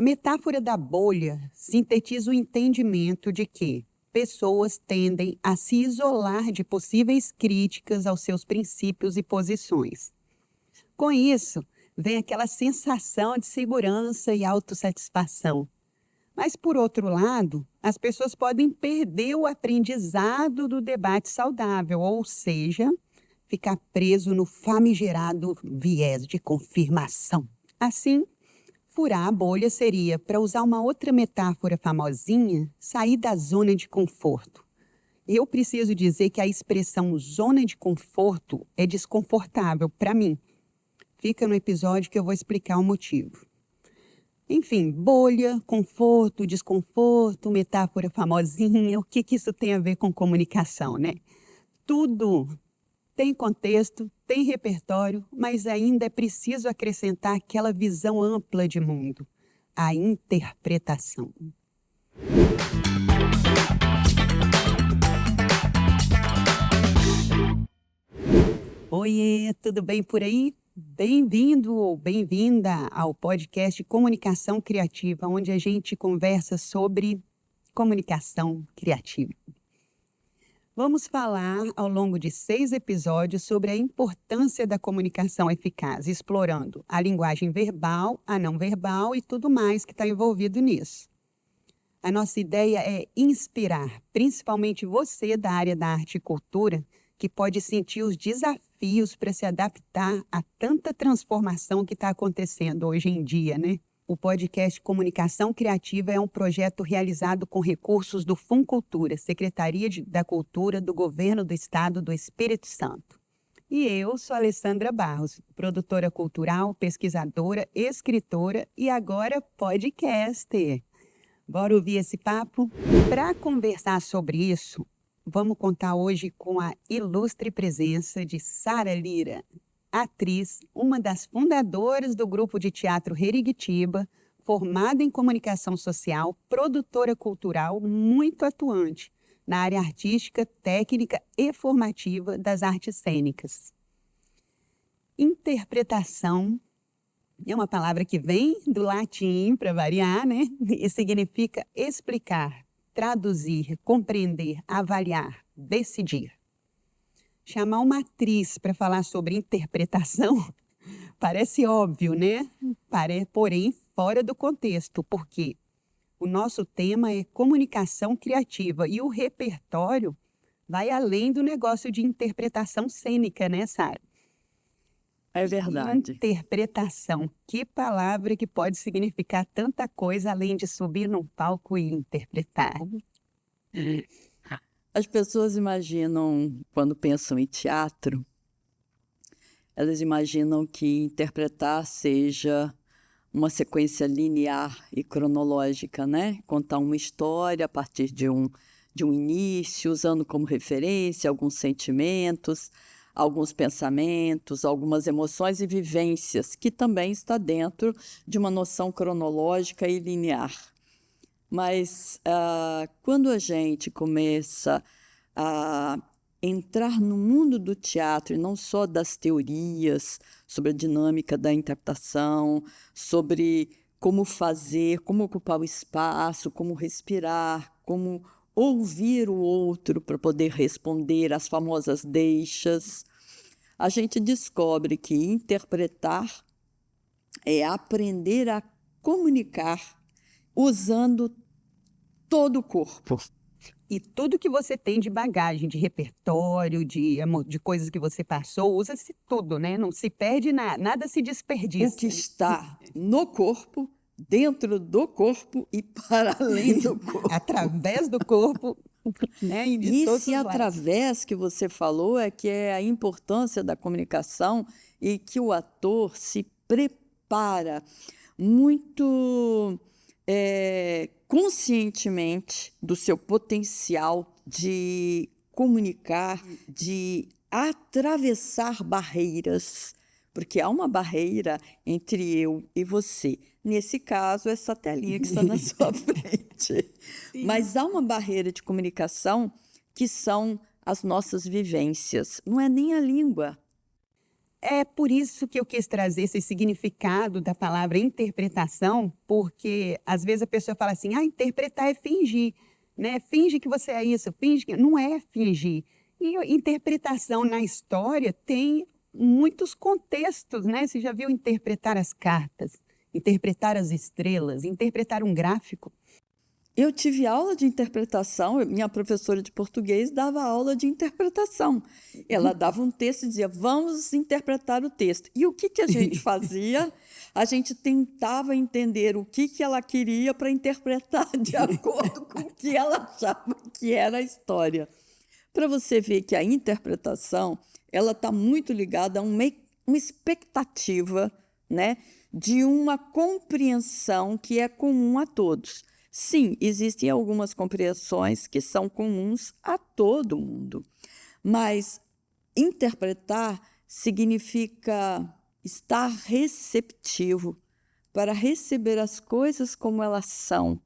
metáfora da bolha sintetiza o entendimento de que pessoas tendem a se isolar de possíveis críticas aos seus princípios e posições. Com isso, vem aquela sensação de segurança e autossatisfação. Mas, por outro lado, as pessoas podem perder o aprendizado do debate saudável, ou seja, ficar preso no famigerado viés de confirmação. Assim, furar a bolha seria, para usar uma outra metáfora famosinha, sair da zona de conforto. Eu preciso dizer que a expressão zona de conforto é desconfortável para mim. Fica no episódio que eu vou explicar o motivo. Enfim, bolha, conforto, desconforto, metáfora famosinha, o que isso tem a ver com comunicação, né? Tudo tem contexto, tem repertório, mas ainda é preciso acrescentar aquela visão ampla de mundo, a interpretação. Oiê, tudo bem por aí? Bem-vindo ou bem-vinda ao podcast Comunicação Criativa, onde a gente conversa sobre comunicação criativa. Vamos falar ao longo de 6 episódios sobre a importância da comunicação eficaz, explorando a linguagem verbal, a não verbal e tudo mais que está envolvido nisso. A nossa ideia é inspirar, principalmente você da área da arte e cultura, que pode sentir os desafios para se adaptar a tanta transformação que está acontecendo hoje em dia, né? O podcast Comunicação Criativa é um projeto realizado com recursos do Funcultura, Secretaria da Cultura do Governo do Estado do Espírito Santo. E eu sou Alessandra Barros, produtora cultural, pesquisadora, escritora e agora podcaster. Bora ouvir esse papo? Para conversar sobre isso, vamos contar hoje com a ilustre presença de Sara Lira, atriz, uma das fundadoras do grupo de teatro Herigitiba, formada em comunicação social, produtora cultural muito atuante na área artística, técnica e formativa das artes cênicas. Interpretação é uma palavra que vem do latim, para variar, né? E significa explicar, traduzir, compreender, avaliar, decidir. Chamar uma atriz para falar sobre interpretação parece óbvio, né? Porém, fora do contexto, porque o nosso tema é comunicação criativa e o repertório vai além do negócio de interpretação cênica, né, Sara? É verdade. Interpretação. Que palavra que pode significar tanta coisa além de subir num palco e interpretar. As pessoas imaginam, quando pensam em teatro, elas imaginam que interpretar seja uma sequência linear e cronológica, né? Contar uma história a partir de um início, usando como referência alguns sentimentos, alguns pensamentos, algumas emoções e vivências, que também está dentro de uma noção cronológica e linear. Mas quando a gente começa a entrar no mundo do teatro, e não só das teorias sobre a dinâmica da interpretação, sobre como fazer, como ocupar o espaço, como respirar, como ouvir o outro para poder responder às famosas deixas, a gente descobre que interpretar é aprender a comunicar usando todo o corpo. E tudo que você tem de bagagem, de repertório, de coisas que você passou, usa-se tudo, né? Não se perde nada, nada se desperdiça. O que está no corpo, dentro do corpo e para além do corpo. Através do corpo, né? E de todos Esse os lados. através que você falou é que é a importância da comunicação e que o ator se prepara muito conscientemente do seu potencial de comunicar, de atravessar barreiras, porque há uma barreira entre eu e você. Nesse caso, é essa telinha que está na sua frente. Mas há uma barreira de comunicação que são as nossas vivências, não é nem a língua. É por isso que eu quis trazer esse significado da palavra interpretação, porque às vezes a pessoa fala assim, interpretar é fingir, né? Finge que você é isso, finge que... Não é fingir. E interpretação na história tem muitos contextos, né? Você já viu interpretar as cartas, interpretar as estrelas, interpretar um gráfico? Eu tive aula de interpretação, minha professora de português dava aula de interpretação. Ela dava um texto e dizia, vamos interpretar o texto. E o que a gente fazia? A gente tentava entender o que ela queria para interpretar de acordo com o que ela achava que era a história. Para você ver que a interpretação ela está muito ligada a uma expectativa, né, de uma compreensão que é comum a todos. Sim, existem algumas compreensões que são comuns a todo mundo, mas interpretar significa estar receptivo para receber as coisas como elas são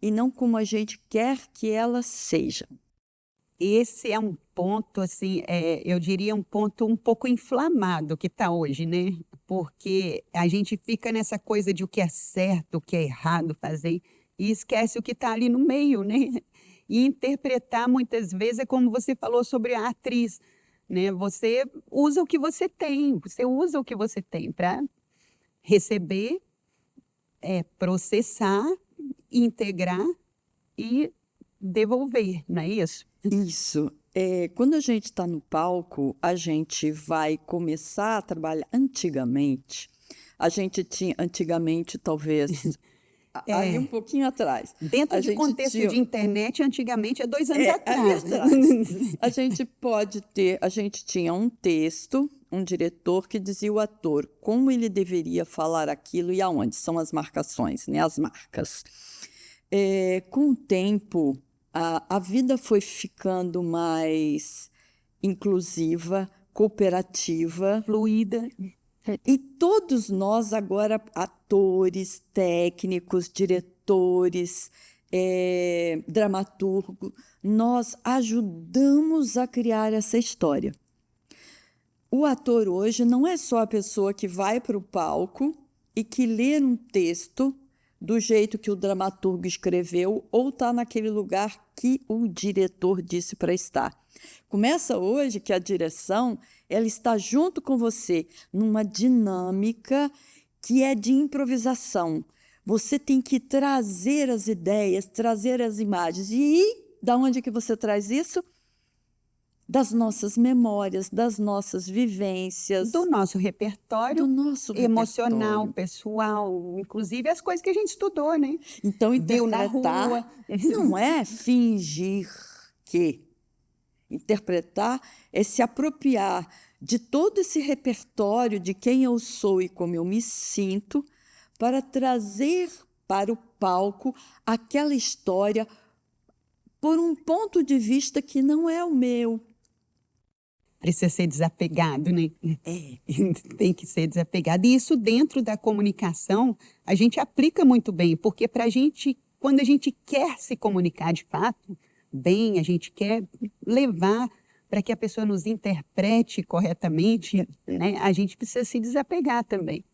e não como a gente quer que elas sejam. Esse é um ponto, assim, eu diria um ponto um pouco inflamado que está hoje, né? Porque a gente fica nessa coisa de o que é certo, o que é errado fazer, e esquece o que está ali no meio, né? E interpretar, muitas vezes, é como você falou sobre a atriz, né? Você usa o que você tem para receber, processar, integrar e devolver, não é isso? Isso. Quando a gente está no palco, a gente vai começar a trabalhar. Antigamente, a gente tinha, talvez, ali um pouquinho atrás. Dentro de contexto de internet, antigamente, 2 anos atrás. A gente tinha um texto, um diretor que dizia o ator como ele deveria falar aquilo e aonde. São as marcações, né? As marcas. Com o tempo, a vida foi ficando mais inclusiva, cooperativa, Fluida. e todos nós agora, atores, técnicos, diretores, dramaturgo, nós ajudamos a criar essa história. O ator hoje não é só a pessoa que vai para o palco e que lê um texto do jeito que o dramaturgo escreveu ou está naquele lugar que o diretor disse para estar. Começa hoje que a direção ela está junto com você numa dinâmica que é de improvisação. Você tem que trazer as ideias, trazer as imagens. E da onde que você traz isso? Das nossas memórias, das nossas vivências. Do nosso repertório emocional, pessoal, inclusive as coisas que a gente estudou, né? Então, viu na rua. Não é fingir que. Interpretar é se apropriar de todo esse repertório de quem eu sou e como eu me sinto para trazer para o palco aquela história por um ponto de vista que não é o meu. Precisa ser desapegado, né? Tem que ser desapegado. E isso dentro da comunicação, a gente aplica muito bem, porque para a gente, quando a gente quer se comunicar de fato, bem, a gente quer levar para que a pessoa nos interprete corretamente, né? A gente precisa se desapegar também.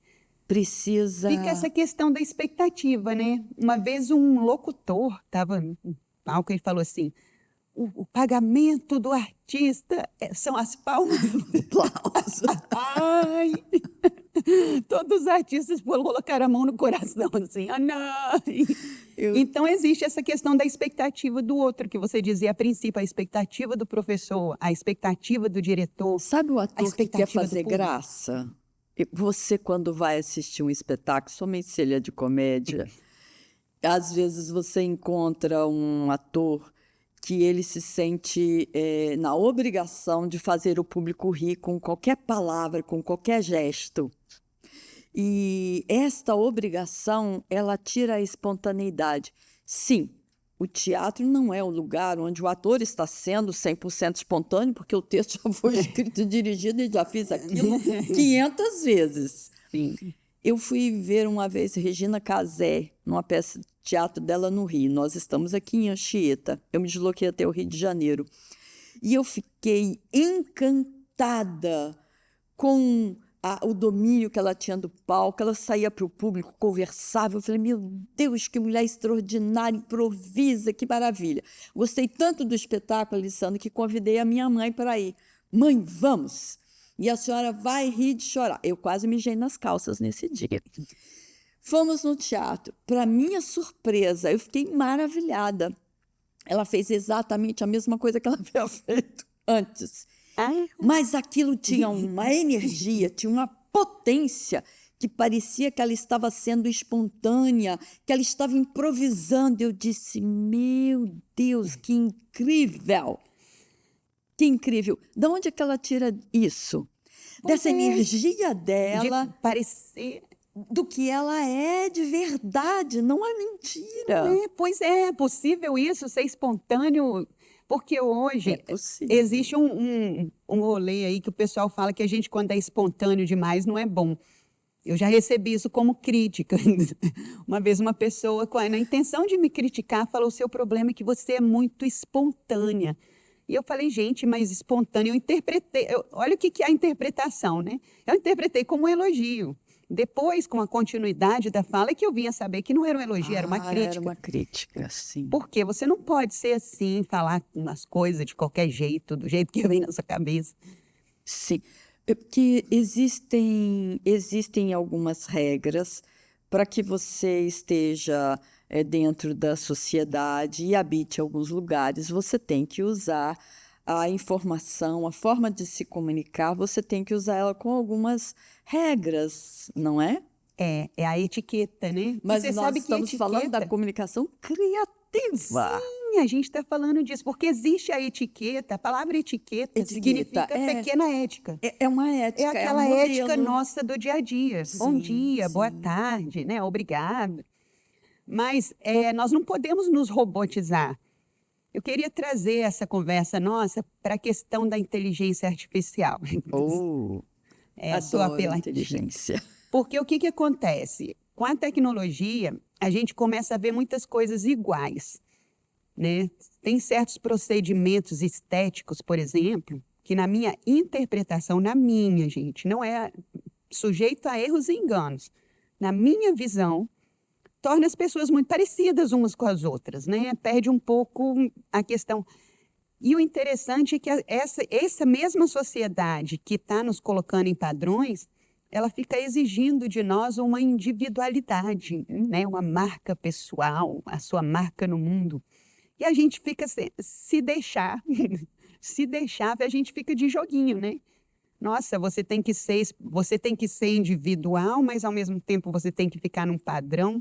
Precisa. Fica essa questão da expectativa, né? Uma vez um locutor estava no palco e falou assim, o pagamento do artista são as palmas do aplauso. Ai! Todos os artistas colocaram a mão no coração, assim, não! Então, existe essa questão da expectativa do outro, que você dizia a princípio, a expectativa do professor, a expectativa do diretor. Sabe o ator que quer fazer graça? Você, quando vai assistir um espetáculo, somente se ele é de comédia, às vezes você encontra um ator que ele se sente na obrigação de fazer o público rir com qualquer palavra, com qualquer gesto. E esta obrigação, ela tira a espontaneidade. Sim, o teatro não é o lugar onde o ator está sendo 100% espontâneo, porque o texto já foi escrito e dirigido e já fiz aquilo 500 vezes. Sim. Eu fui ver uma vez Regina Casé, numa peça de teatro dela no Rio. Nós estamos aqui em Anchieta. Eu me desloquei até o Rio de Janeiro. E eu fiquei encantada com o domínio que ela tinha do palco, ela saía para o público, conversava. Eu falei, meu Deus, que mulher extraordinária, improvisa, que maravilha. Gostei tanto do espetáculo, Alessandra, que convidei a minha mãe para ir. Mãe, vamos! E a senhora vai rir de chorar. Eu quase mijei nas calças nesse dia. Fomos no teatro. Para minha surpresa, eu fiquei maravilhada. Ela fez exatamente a mesma coisa que ela havia feito antes. Mas aquilo tinha uma energia, tinha uma potência que parecia que ela estava sendo espontânea, que ela estava improvisando. Eu disse, meu Deus, que incrível! Que incrível! De onde é que ela tira isso? Dessa energia dela, de parecer... do que ela é de verdade, não é mentira. Pois é possível isso, ser espontâneo, porque hoje existe um rolê aí que o pessoal fala que a gente, quando é espontâneo demais, não é bom. Eu já recebi isso como crítica. Uma vez uma pessoa, na intenção de me criticar, falou, o seu problema é que você é muito espontânea. E eu falei, gente, mas espontânea, eu interpretei, olha o que é a interpretação, né? Eu interpretei como um elogio. Depois, com a continuidade da fala, é que eu vinha saber que não era um elogio, era uma crítica. Era uma crítica, sim. Porque você não pode ser assim, falar umas coisas de qualquer jeito, do jeito que vem na sua cabeça. Sim, porque existem algumas regras para que você esteja dentro da sociedade e habite alguns lugares. Você tem que usar a informação, a forma de se comunicar, você tem que usar ela com algumas regras, não é? É a etiqueta, né? Mas você nós sabe que estamos falando da comunicação criativa. Sim, a gente está falando disso, porque existe a etiqueta, a palavra etiqueta significa pequena ética. É uma ética, é aquela um ética nossa do dia a dia. Sim, bom dia, sim. Boa tarde, né? Obrigado. Mas nós não podemos nos robotizar. Eu queria trazer essa conversa nossa para a questão da inteligência artificial. Adoro inteligência. Porque o que acontece? Com a tecnologia, a gente começa a ver muitas coisas iguais, né? Tem certos procedimentos estéticos, por exemplo, que na minha interpretação, gente, não é sujeito a erros e enganos. Na minha visão, torna as pessoas muito parecidas umas com as outras, né? Perde um pouco a questão. E o interessante é que essa mesma sociedade que está nos colocando em padrões, ela fica exigindo de nós uma individualidade, né? Uma marca pessoal, a sua marca no mundo. E a gente fica, se deixar, a gente fica de joguinho, né? Nossa, você tem que ser individual, mas ao mesmo tempo você tem que ficar num padrão.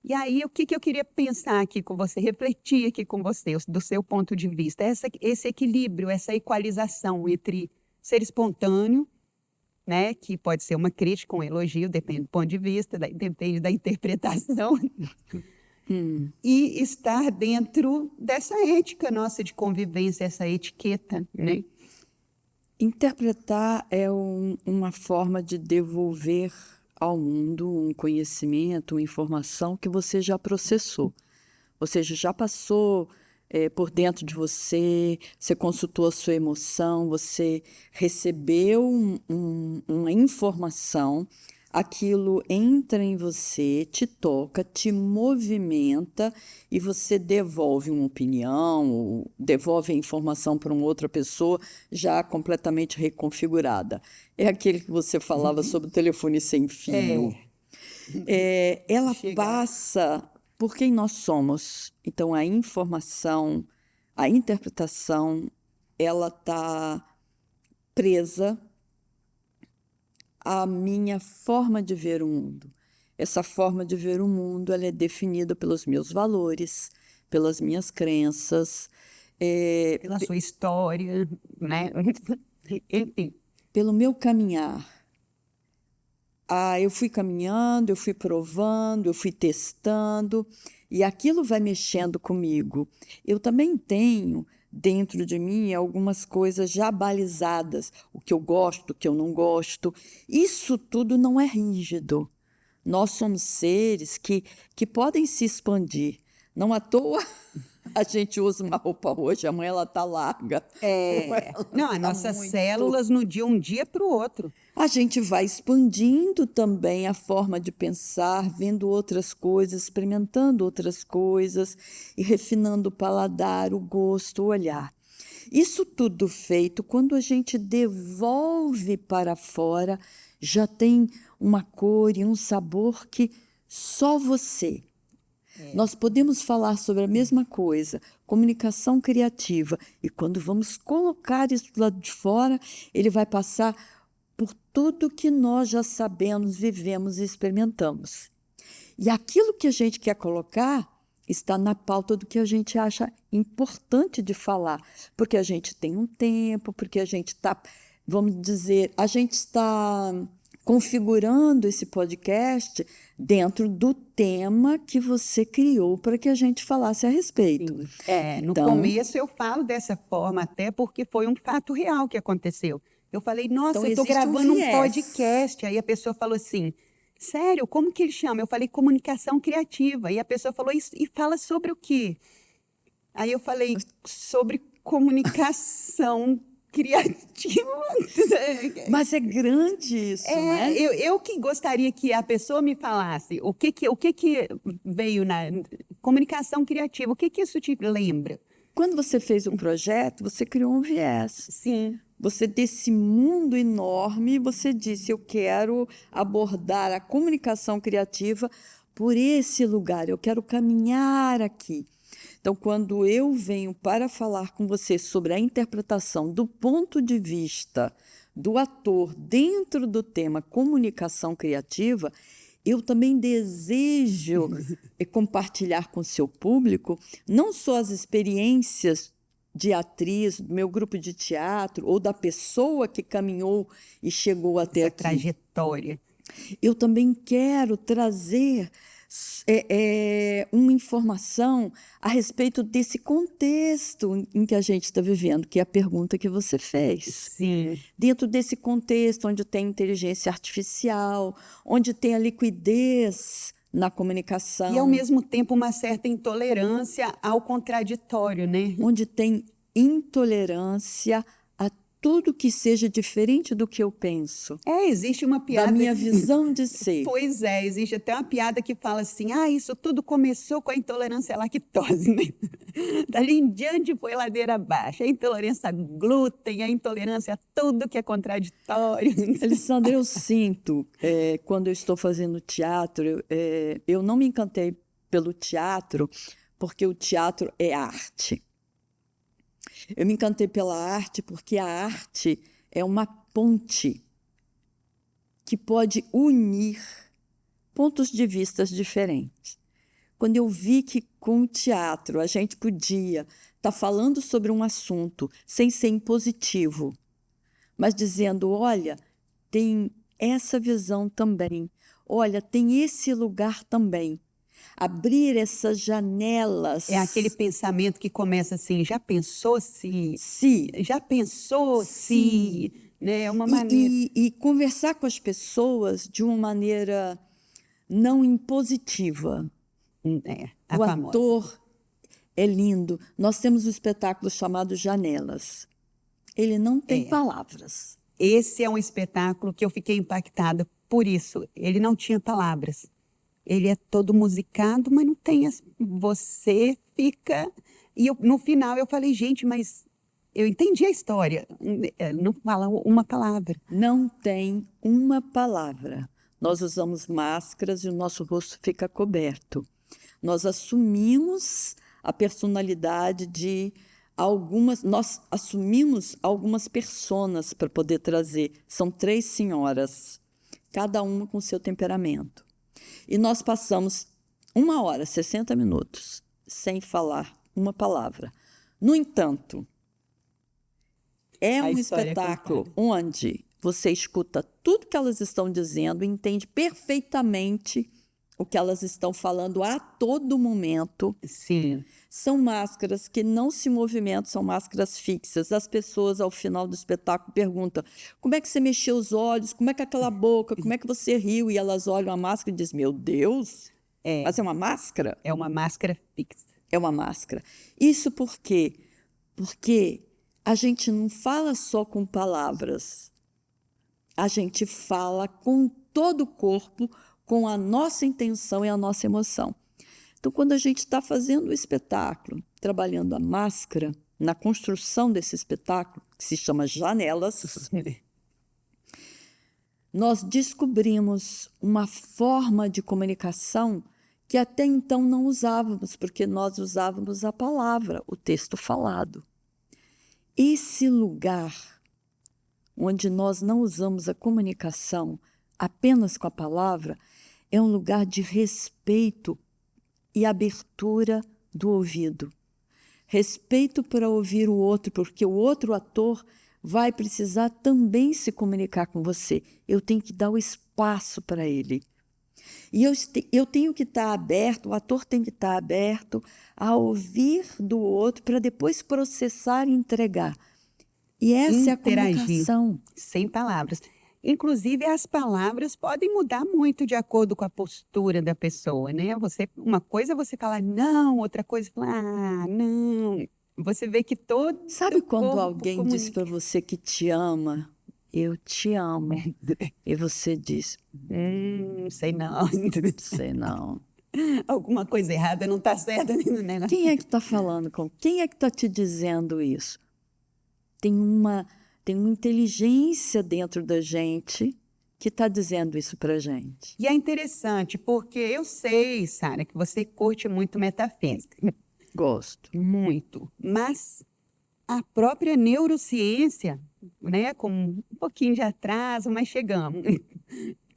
E aí, o que eu queria pensar aqui com você, refletir aqui com você, do seu ponto de vista, esse equilíbrio, essa equalização entre ser espontâneo, né, que pode ser uma crítica, um elogio, depende do ponto de vista, depende da interpretação, e estar dentro dessa ética nossa de convivência, essa etiqueta, né? Interpretar é uma forma de devolver ao mundo um conhecimento, uma informação que você já processou. Ou seja, já passou por dentro de você, você consultou a sua emoção, você recebeu uma informação, aquilo entra em você, te toca, te movimenta e você devolve uma opinião, ou devolve a informação para uma outra pessoa já completamente reconfigurada. É aquele que você falava sobre o telefone sem fio. Ela passa por quem nós somos. Então, a informação, a interpretação, ela está presa à minha forma de ver o mundo. Essa forma de ver o mundo, ela é definida pelos meus valores, pelas minhas crenças. Pela sua história, né? Enfim. Pelo meu caminhar. Eu fui caminhando, eu fui provando, eu fui testando, e aquilo vai mexendo comigo. Eu também tenho dentro de mim algumas coisas já balizadas, o que eu gosto, o que eu não gosto. Isso tudo não é rígido. Nós somos seres que podem se expandir. Não à toa, A gente usa uma roupa hoje, amanhã ela está larga. Não, as nossas células no dia, um dia para o outro. A gente vai expandindo também a forma de pensar, vendo outras coisas, experimentando outras coisas e refinando o paladar, o gosto, o olhar. Isso tudo feito, quando a gente devolve para fora, já tem uma cor e um sabor que só você. Nós podemos falar sobre a mesma coisa, comunicação criativa, e quando vamos colocar isso do lado de fora, ele vai passar por tudo que nós já sabemos, vivemos e experimentamos. E aquilo que a gente quer colocar está na pauta do que a gente acha importante de falar, porque a gente tem um tempo, porque a gente está, vamos dizer, a gente está configurando esse podcast dentro do tema que você criou para que a gente falasse a respeito. No começo eu falo dessa forma, até porque foi um fato real que aconteceu. Eu falei, nossa, Então, eu estou existe um gravando um viés. podcast. Aí a pessoa falou assim, sério, como que ele chama? Eu falei, comunicação criativa. E a pessoa falou, e fala sobre o quê? Aí eu falei, sobre comunicação criativa. Mas é grande isso, né? Eu que gostaria que a pessoa me falasse o que veio na comunicação criativa, o que isso te lembra? Quando você fez o projeto, você criou um viés. Sim. Você, desse mundo enorme, você disse, eu quero abordar a comunicação criativa por esse lugar, eu quero caminhar aqui. Então, quando eu venho para falar com você sobre a interpretação do ponto de vista do ator dentro do tema comunicação criativa, eu também desejo compartilhar com o seu público não só as experiências de atriz, do meu grupo de teatro, ou da pessoa que caminhou e chegou até Essa aqui. trajetória. Eu também quero trazer uma informação a respeito desse contexto em que a gente está vivendo, que é a pergunta que você fez. Sim. Dentro desse contexto onde tem inteligência artificial, onde tem a liquidez na comunicação. E, ao mesmo tempo, uma certa intolerância ao contraditório, né? Onde tem intolerância a tudo que seja diferente do que eu penso. Existe uma piada... Da minha visão de ser. Pois é, existe até uma piada que fala assim, isso tudo começou com a intolerância à lactose, né? Dali em diante foi ladeira abaixo. A intolerância a glúten, a intolerância a tudo que é contraditório. Alessandra, eu sinto, quando eu estou fazendo teatro, eu não me encantei pelo teatro, porque o teatro é arte. Eu me encantei pela arte porque a arte é uma ponte que pode unir pontos de vista diferentes. Quando eu vi que com o teatro a gente podia estar falando sobre um assunto sem ser impositivo, mas dizendo, olha, tem essa visão também, olha, tem esse lugar também. Abrir essas janelas. É aquele pensamento que começa assim, já pensou se? Se. Já pensou se? Né? É uma maneira... E conversar com as pessoas de uma maneira não impositiva. A o famosa. Ator é lindo. Nós temos um espetáculo chamado Janelas. Ele não tem palavras. Esse é um espetáculo que eu fiquei impactada por isso. Ele não tinha palavras. Ele é todo musicado, mas não tem... Você fica... E no final eu falei, gente, mas eu entendi a história. Não fala uma palavra. Não tem uma palavra. Nós usamos máscaras e o nosso rosto fica coberto. Nós assumimos a personalidade de algumas... Nós assumimos algumas personas para poder trazer. São 3 senhoras, cada uma com seu temperamento. E nós passamos 1 hora, 60 minutos, sem falar uma palavra. No entanto, é um espetáculo onde você escuta tudo que elas estão dizendo e entende perfeitamente o que elas estão falando a todo momento. Sim. São máscaras que não se movimentam, são máscaras fixas. As pessoas, ao final do espetáculo, perguntam como é que você mexeu os olhos, como é que aquela boca, como é que você riu? E elas olham a máscara e dizem, meu Deus, mas é uma máscara? É uma máscara fixa. é uma máscara. Isso por quê? Porque a gente não fala só com palavras. A gente fala com todo o corpo, com a nossa intenção e a nossa emoção. Então, quando a gente está fazendo o espetáculo, trabalhando a máscara, na construção desse espetáculo, que se chama Janelas, nós descobrimos uma forma de comunicação que até então não usávamos, porque nós usávamos a palavra, o texto falado. Esse lugar onde nós não usamos a comunicação apenas com a palavra é um lugar de respeito e abertura do ouvido. Respeito para ouvir o outro, porque o outro ator vai precisar também se comunicar com você. Eu tenho que dar o espaço para ele. E eu tenho que estar aberto, o ator tem que estar aberto a ouvir do outro para depois processar e entregar. E essa é a comunicação. Sem palavras. Inclusive, as palavras podem mudar muito de acordo com a postura da pessoa, né? Uma coisa é você falar não, outra coisa é falar não. Você vê que todo Sabe quando corpo alguém comunica. diz para você que te ama? Eu te amo. E você diz, Sei não. sei não. Alguma coisa errada não está certa no negócio. Quem é que está falando com? Quem é que está te dizendo isso? Tem uma inteligência dentro da gente que está dizendo isso para a gente. E é interessante, porque eu sei, Sara, que você curte muito metafísica. Gosto. Muito. Mas a própria neurociência, né, com um pouquinho de atraso, mas chegamos.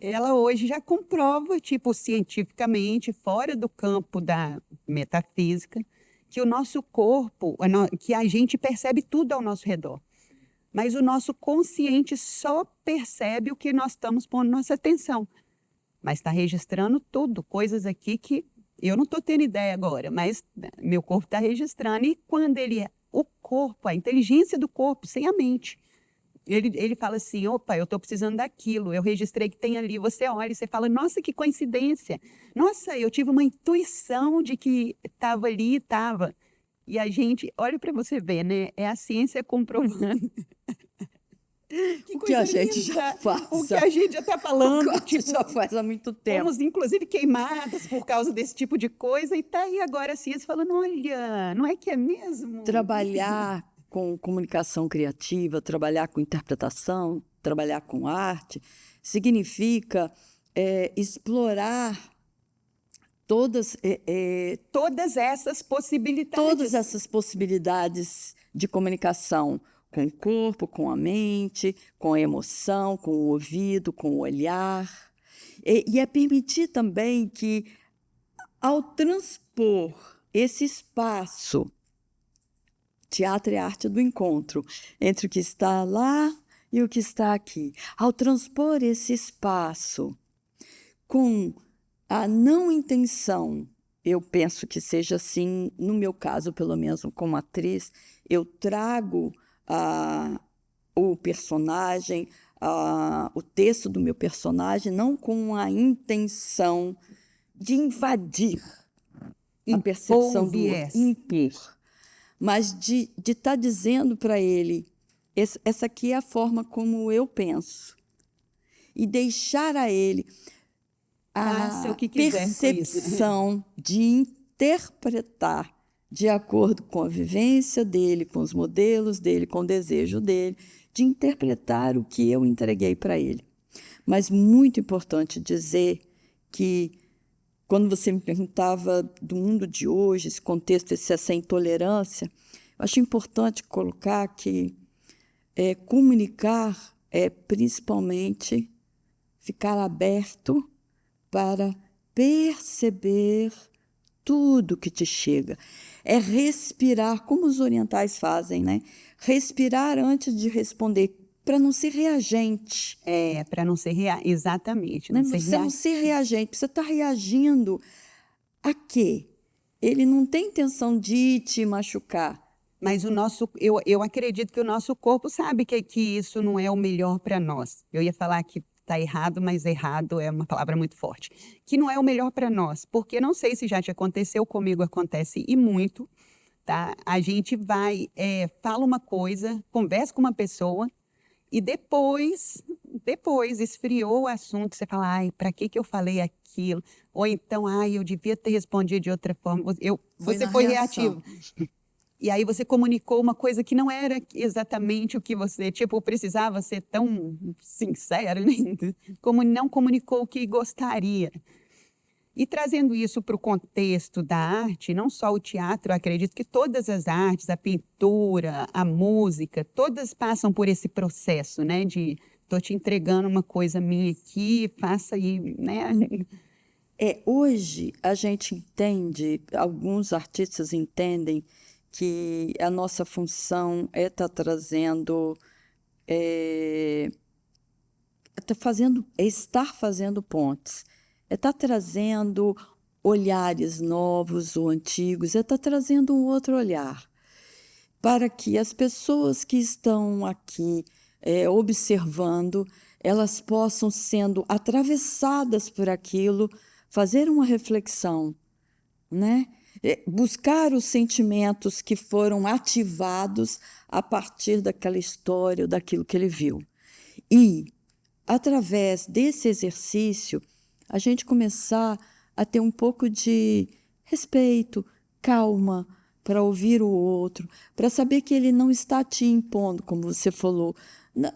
Ela hoje já comprova, tipo, cientificamente, fora do campo da metafísica, que o nosso corpo, que a gente percebe tudo ao nosso redor. Mas o nosso consciente só percebe o que nós estamos pondo nossa atenção. Mas está registrando tudo, coisas aqui que eu não estou tendo ideia agora, mas meu corpo está registrando. E quando o corpo, a inteligência do corpo, sem a mente, ele fala assim, opa, eu estou precisando daquilo, eu registrei que tem ali, você olha e você fala, nossa, que coincidência. Nossa, eu tive uma intuição de que estava ali, estava. E a gente, olha para você ver, né? É a ciência comprovando. O que a gente já faz. O que a gente já está falando. O que a gente já faz há muito tempo. Fomos, inclusive, queimadas por causa desse tipo de coisa. E está aí agora a ciência falando, olha, não é que é mesmo? Trabalhar com comunicação criativa, trabalhar com interpretação, trabalhar com arte, significa explorar todas essas possibilidades. Todas essas possibilidades de comunicação com o corpo, com a mente, com a emoção, com o ouvido, com o olhar. E é permitir também que, ao transpor esse espaço, teatro é a arte do encontro, entre o que está lá e o que está aqui. Ao transpor esse espaço com a não intenção, eu penso que seja assim, no meu caso, pelo menos como atriz, eu trago o personagem, o texto do meu personagem, não com a intenção de invadir a percepção do outro, impor, mas de estar dizendo para ele, essa aqui é a forma como eu penso, e deixar a ele a percepção de interpretar de acordo com a vivência dele, com os modelos dele, com o desejo dele, de interpretar o que eu entreguei para ele. Mas muito importante dizer que, quando você me perguntava do mundo de hoje, esse contexto, essa intolerância, eu acho importante colocar que comunicar é principalmente ficar aberto para perceber tudo que te chega. É respirar, como os orientais fazem, né? Respirar antes de responder, para não ser reagente. Para não ser exatamente. Não ser reagente, você está reagindo a quê? Ele não tem intenção de te machucar. Mas eu acredito que o nosso corpo sabe que isso não é o melhor para nós. Eu ia falar que tá errado, mas errado é uma palavra muito forte, que não é o melhor para nós, porque não sei se já te aconteceu, comigo acontece e muito, tá? A gente vai, fala uma coisa, conversa com uma pessoa e depois esfriou o assunto, você fala, ai, para que que eu falei aquilo? Ou então, ai, eu devia ter respondido de outra forma. Você foi reativo. E aí você comunicou uma coisa que não era exatamente o que você, tipo, precisava ser tão sincero, né? Como não comunicou o que gostaria. E trazendo isso para o contexto da arte, não só o teatro, eu acredito que todas as artes, a pintura, a música, todas passam por esse processo, né? De estou te entregando uma coisa minha aqui, faça aí, né? Hoje a gente entende, alguns artistas entendem que a nossa função é estar trazendo, estar fazendo pontes, é estar trazendo olhares novos ou antigos, é estar trazendo um outro olhar, para que as pessoas que estão aqui observando, elas possam, sendo atravessadas por aquilo, fazer uma reflexão, né? Buscar os sentimentos que foram ativados a partir daquela história ou daquilo que ele viu. E, através desse exercício, a gente começar a ter um pouco de respeito, calma, para ouvir o outro, para saber que ele não está te impondo, como você falou.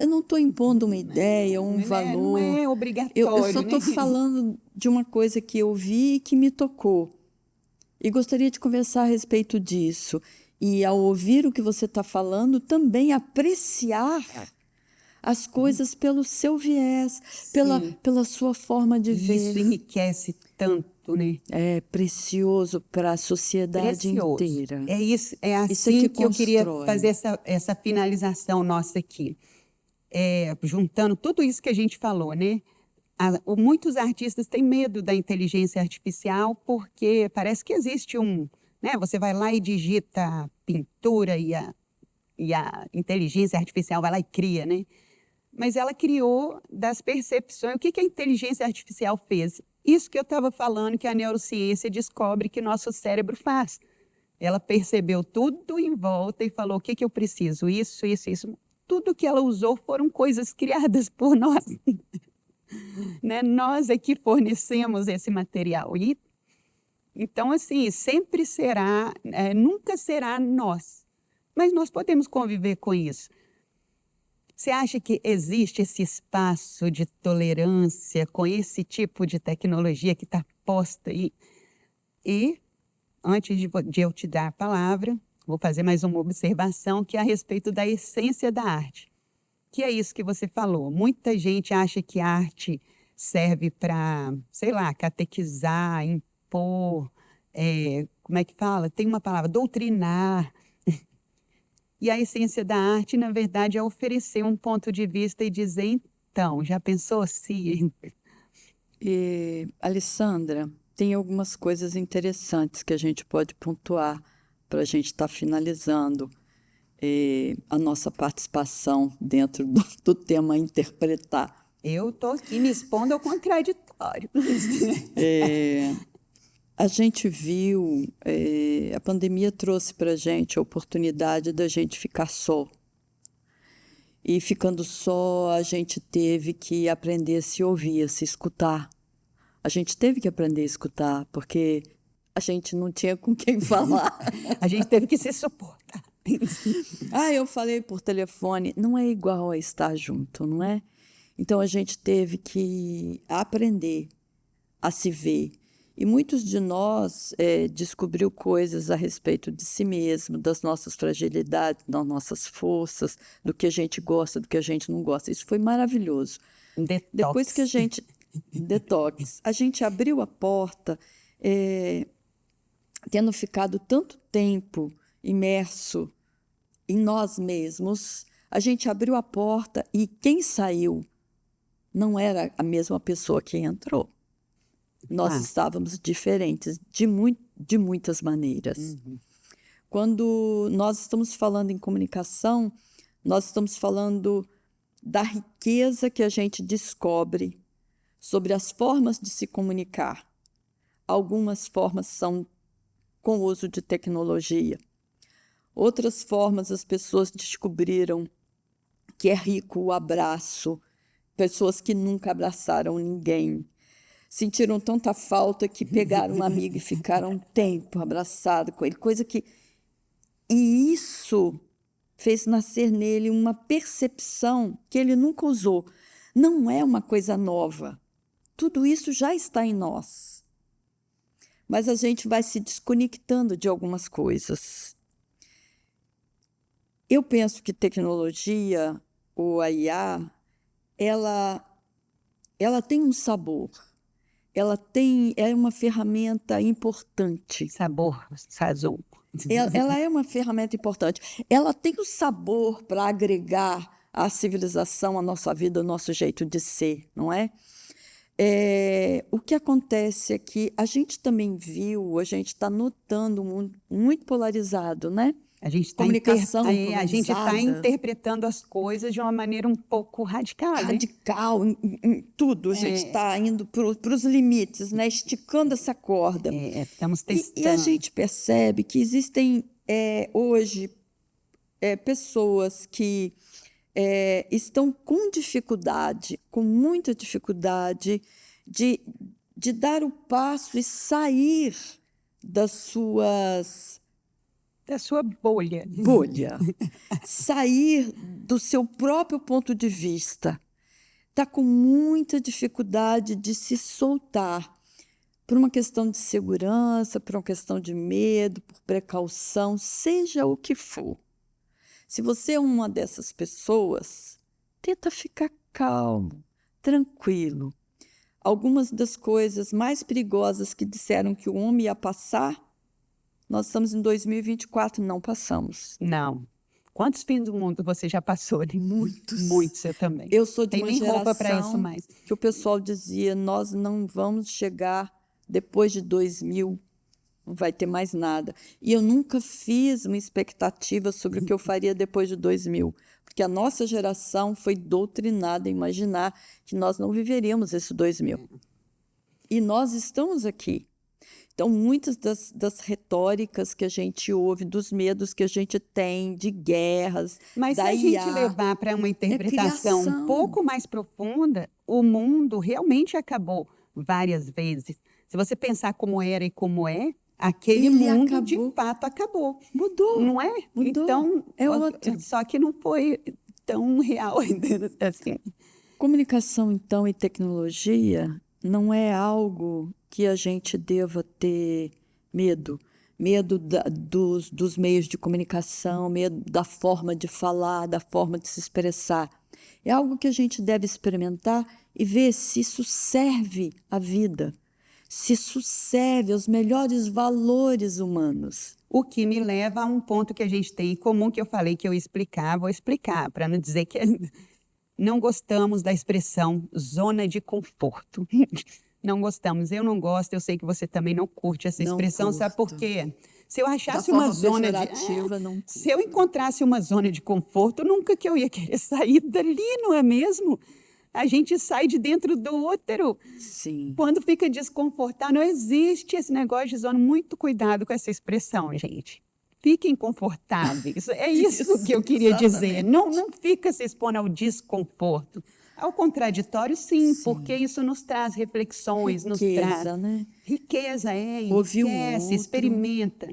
Eu não estou impondo uma ideia, um valor. Não é obrigatório. Eu só estou falando de uma coisa que eu vi e que me tocou. E gostaria de conversar a respeito disso. E, ao ouvir o que você está falando, também apreciar as coisas pelo seu viés, pela sua forma de ver. Isso enriquece tanto, né? É precioso para a sociedade inteira. É isso, é assim que eu queria fazer essa finalização nossa aqui. Juntando tudo isso que a gente falou, né? Muitos artistas têm medo da inteligência artificial porque parece que existe né? Você vai lá e digita pintura e a inteligência artificial vai lá e cria, né? Mas ela criou das percepções. O que a inteligência artificial fez? Isso que eu estava falando, que a neurociência descobre que nosso cérebro faz. Ela percebeu tudo em volta e falou, o que eu preciso? Isso. Tudo que ela usou foram coisas criadas por nós. Né? Nós é que fornecemos esse material. Então, assim, sempre será, nunca será nós. Mas nós podemos conviver com isso. Você acha que existe esse espaço de tolerância com esse tipo de tecnologia que está posta aí? E, antes de eu te dar a palavra, vou fazer mais uma observação que é a respeito da essência da arte. Que é isso que você falou. Muita gente acha que a arte serve para, sei lá, catequizar, impor, como é que fala? Tem uma palavra, doutrinar. E a essência da arte, na verdade, é oferecer um ponto de vista e dizer, então, já pensou assim? Alessandra, tem algumas coisas interessantes que a gente pode pontuar para a gente estar finalizando a nossa participação dentro do tema interpretar. Eu estou aqui me expondo ao contraditório. A gente viu, a pandemia trouxe para a gente a oportunidade da gente ficar só. E ficando só, a gente teve que aprender a se ouvir, a se escutar. A gente teve que aprender a escutar, porque a gente não tinha com quem falar. A gente teve que se suportar. Eu falei por telefone. Não é igual a estar junto, não é? Então, a gente teve que aprender a se ver. E muitos de nós descobriu coisas a respeito de si mesmo, das nossas fragilidades, das nossas forças, do que a gente gosta, do que a gente não gosta. Isso foi maravilhoso. Detox. Depois que a gente... Detox. A gente abriu a porta, tendo ficado tanto tempo imerso em nós mesmos, a gente abriu a porta e quem saiu não era a mesma pessoa que entrou. Nós estávamos diferentes de muitas maneiras. Uhum. Quando nós estamos falando em comunicação, nós estamos falando da riqueza que a gente descobre sobre as formas de se comunicar. Algumas formas são com o uso de tecnologia. Outras formas, as pessoas descobriram que é rico o abraço. Pessoas que nunca abraçaram ninguém. Sentiram tanta falta que pegaram um amigo e ficaram um tempo abraçado com ele. E isso fez nascer nele uma percepção que ele nunca usou. Não é uma coisa nova. Tudo isso já está em nós. Mas a gente vai se desconectando de algumas coisas. Eu penso que tecnologia, ou a IA, ela tem um sabor. É uma ferramenta importante. Sabor, sazon. Ela é uma ferramenta importante. Ela tem o sabor para agregar à civilização, à nossa vida, ao nosso jeito de ser, não é? O que acontece é que a gente também viu, a gente está notando um mundo muito polarizado, né? A gente Comunicação está interpretando as coisas de uma maneira um pouco radical, radical, né? em tudo. A gente está indo para os limites, né? Esticando essa corda. Estamos testando. E a gente percebe que existem hoje pessoas que estão com dificuldade, com muita dificuldade, de dar o passo e sair da sua bolha. Sair do seu próprio ponto de vista. Está com muita dificuldade de se soltar por uma questão de segurança, por uma questão de medo, por precaução, seja o que for. Se você é uma dessas pessoas, tenta ficar calmo, tranquilo. Algumas das coisas mais perigosas que disseram que o homem ia passar, nós estamos em 2024, não passamos. Não. Quantos fins do mundo você já passou? Muitos. Muitos, eu também. Eu sou de Tem uma nem roupa para geração isso mais. que o pessoal dizia, nós não vamos chegar depois de 2000, não vai ter mais nada. E eu nunca fiz uma expectativa sobre o que eu faria depois de 2000, porque a nossa geração foi doutrinada a imaginar que nós não viveríamos esse 2000. E nós estamos aqui. Então, muitas das retóricas que a gente ouve, dos medos que a gente tem, de guerras, mas da se a gente IA, levar para uma interpretação um pouco mais profunda, o mundo realmente acabou várias vezes. Se você pensar como era e como é, aquele mundo de fato acabou. Mudou. Não é? Mudou. Então, é outro. Só que não foi tão real assim. Comunicação, então, e tecnologia não é algo que a gente deva ter medo. Medo dos meios de comunicação, medo da forma de falar, da forma de se expressar. É algo que a gente deve experimentar e ver se isso serve à vida, se isso serve aos melhores valores humanos. O que me leva a um ponto que a gente tem em comum, que eu falei que eu ia explicar, vou explicar, para não dizer que não gostamos da expressão zona de conforto. Não gostamos, eu não gosto, eu sei que você também não curte essa expressão, sabe por quê? Se eu achasse uma zona se eu encontrasse uma zona de conforto, nunca que eu ia querer sair dali, não é mesmo? A gente sai de dentro do útero. Sim. Quando fica desconfortável, não existe esse negócio de zona. Muito cuidado com essa expressão, gente. Fiquem confortáveis. É isso que eu queria dizer. Não fica se expondo ao desconforto. Ao contraditório, sim, porque isso nos traz reflexões, nos traz né? Riqueza, enriquece, experimenta.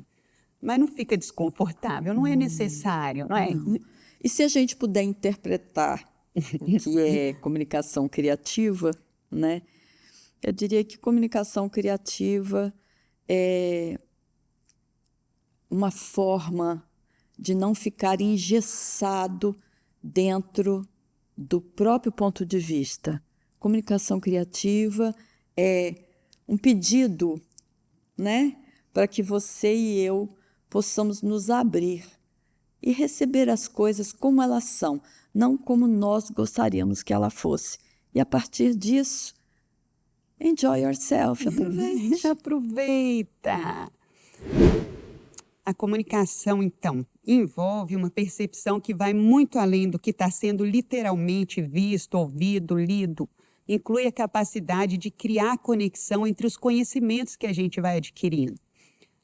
Mas não fica desconfortável, não é necessário, não é? Não. E se a gente puder interpretar o que é comunicação criativa, né? Eu diria que comunicação criativa é uma forma de não ficar engessado dentro do próprio ponto de vista. Comunicação criativa é um pedido, né, para que você e eu possamos nos abrir e receber as coisas como elas são, não como nós gostaríamos que ela fosse. E a partir disso, enjoy yourself, aproveite. Aproveita. A comunicação, então, envolve uma percepção que vai muito além do que está sendo literalmente visto, ouvido, lido. Inclui a capacidade de criar conexão entre os conhecimentos que a gente vai adquirindo.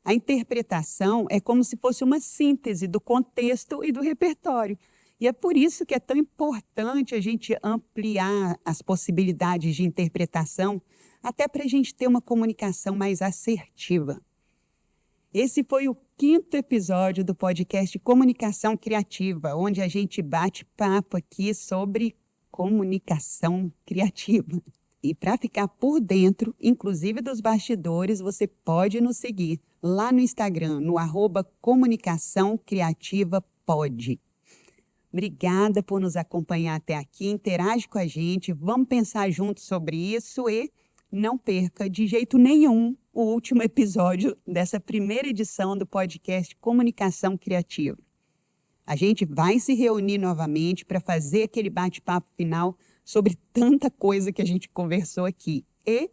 A interpretação é como se fosse uma síntese do contexto e do repertório. E é por isso que é tão importante a gente ampliar as possibilidades de interpretação, até para a gente ter uma comunicação mais assertiva. Esse foi o 5º episódio do podcast Comunicação Criativa, onde a gente bate papo aqui sobre comunicação criativa. E para ficar por dentro, inclusive dos bastidores, você pode nos seguir lá no Instagram, no @comunicaçãocriativapod. Obrigada por nos acompanhar até aqui, interage com a gente, vamos pensar juntos sobre isso e não perca de jeito nenhum o último episódio dessa primeira edição do podcast Comunicação Criativa. A gente vai se reunir novamente para fazer aquele bate-papo final sobre tanta coisa que a gente conversou aqui. E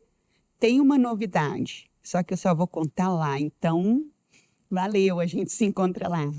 tem uma novidade, só que eu só vou contar lá. Então, valeu, a gente se encontra lá.